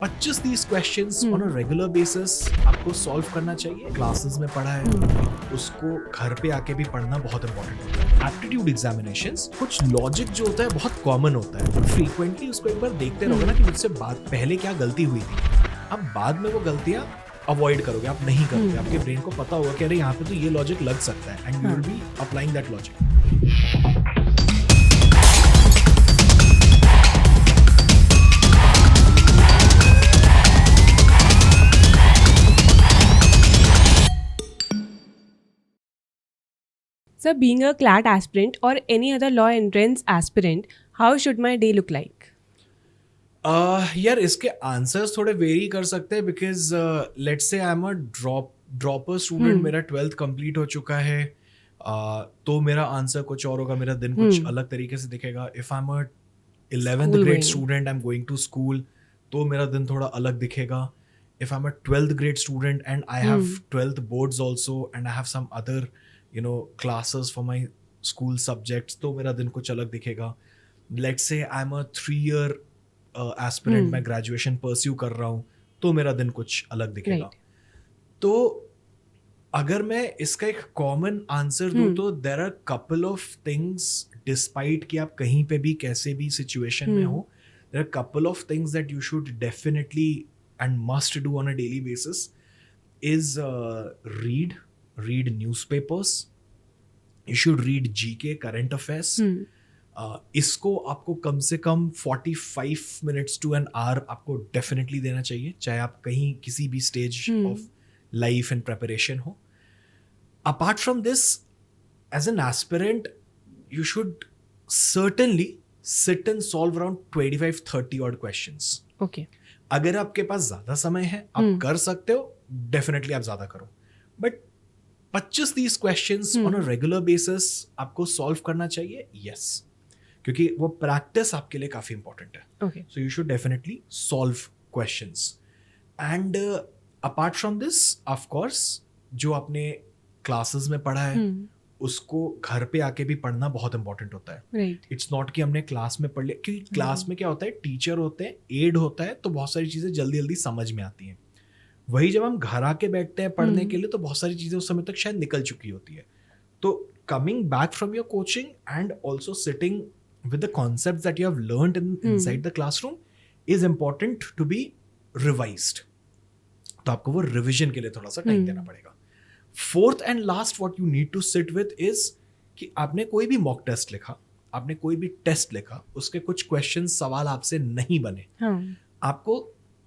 25-30 questions on a regular basis आपको solve करना चाहिए। क्लासेस में पढ़ा है, उसको घर पे आके भी पढ़ना बहुत इंपॉर्टेंट होता है। एप्टीट्यूड एग्जामिनेशंस कुछ लॉजिक जो होता है बहुत कॉमन होता है, फ्रीक्वेंटली उसको एक बार देखते रहोगे ना कि मुझसे बात पहले क्या गलती हुई थी, अब बाद में वो गलतियां अवॉइड करोगे, आप नहीं करोगे। आपके ब्रेन को पता होगा कि अरे यहाँ पे तो ये लॉजिक लग सकता है and you will be applying that logic. So, being a CLAT aspirant or any other law entrance aspirant, how should my day look like? यार इसके आंसर्स थोड़े वेरी कर सकते हैं because let's say I am a dropper student, मेरा 12th complete हो चुका है, तो मेरा आंसर कुछ और होगा, मेरा दिन कुछ अलग तरीके से दिखेगा। If I am a 11th School grade going. Student, I am going to school, तो मेरा दिन थोड़ा अलग दिखेगा। If I am a 12th grade student and I have 12th boards also and I have some other classes for my school subjects, तो मेरा दिन कुछ अलग दिखेगा। Let's say I am a 3 year aspirant, मैं ग्रेजुएशन परस्यू कर रहा हूँ, तो मेरा दिन कुछ अलग दिखेगा। Right. तो अगर मैं इसका एक कॉमन आंसर दूं तो there are couple of things, despite कि आप कहीं पे भी कैसे भी सिचुएशन में हो, there are couple of things that you should definitely and must do on a daily basis is read newspapers, you should read GK, current affairs. इसको आपको कम से कम 45 मिनट्स टू एन आवर आपको डेफिनेटली देना चाहिए, चाहे आप कहीं किसी भी stage of life and preparation हो। Apart from this, as an aspirant you should certainly sit and solve around 25-30 odd questions। Okay. अगर आपके पास ज्यादा समय है, आप कर सकते हो, डेफिनेटली आप ज्यादा करो, but 25-30 questions on a regular basis आपको सॉल्व करना चाहिए, यस, क्योंकि वो प्रैक्टिस आपके लिए काफी इंपॉर्टेंट है। Okay. So you should definitely solve questions and apart from this, of course, जो आपने क्लासेस में पढ़ा है उसको घर पे आके भी पढ़ना बहुत इंपॉर्टेंट होता है। Right. इट्स नॉट कि हमने क्लास में पढ़ लिया, क्योंकि क्लास में क्या होता है, टीचर होते हैं, एड होता है, तो बहुत सारी चीजें जल्दी जल्दी समझ में आती हैं। वही जब हम घर आके बैठते हैं पढ़ने के लिए, तो बहुत सारी चीजें उस समय तक शायद निकल चुकी होती है। तो coming back from your coaching and also sitting with the concepts that you have learned inside the classroom is important to be revised. तो आपको वो रिविजन के लिए थोड़ा सा टाइम देना पड़ेगा। Fourth and last what you need to sit with is कि आपने कोई भी मॉक टेस्ट लिखा, आपने कोई भी टेस्ट लिखा, उसके कुछ क्वेश्चन सवाल आपसे नहीं बने, आपको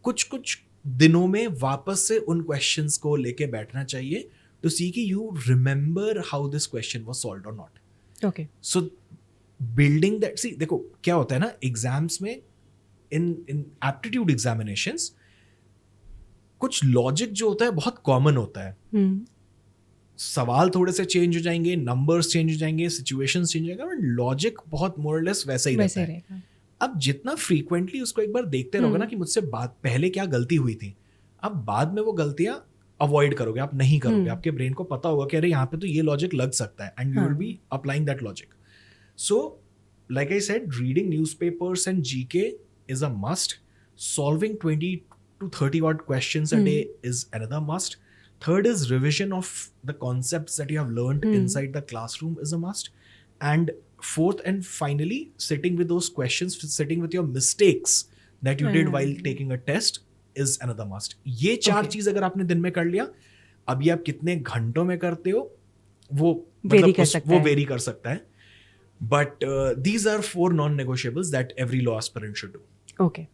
कुछ कुछ दिनों में वापस से उन क्वेश्चंस को लेके बैठना चाहिए टू सी कि you remember how this question was solved और not. Okay. So building that, see देखो क्या होता है ना, एग्जाम्स में इन एप्टीट्यूड एग्जामिनेशंस कुछ लॉजिक जो होता है बहुत कॉमन होता है। सवाल थोड़े से चेंज हो जाएंगे, नंबर्स चेंज हो जाएंगे, सिचुएशंस चेंज हो जाएगा, बट लॉजिक बहुत मोरलेस वैसा ही रहता है। अब जितना फ्रीक्वेंटली उसको एक बार देखते रहोगे ना कि मुझसे बात पहले क्या गलती हुई थी, अब बाद में वो गलतियां अवॉइड करोगे, आप नहीं करोगे। आपके ब्रेन को पता होगा कि अरे यहाँ पे तो ये लॉजिक लग सकता है and you will be applying that logic. So, like I said, reading newspapers and GK is a must. Solving 20 to 30 odd questions a day is another must. Third is revision of the concepts that you have learned inside the classroom is a must. And fourth and finally, sitting with those questions, sitting with your mistakes that you did while taking a test is another must. ये चार चीज अगर आपने दिन में कर लिया, अभी आप कितने घंटों में करते हो वो वेरी कर सकता है। But these are 4 non-negotiables that every law aspirant should do. Okay.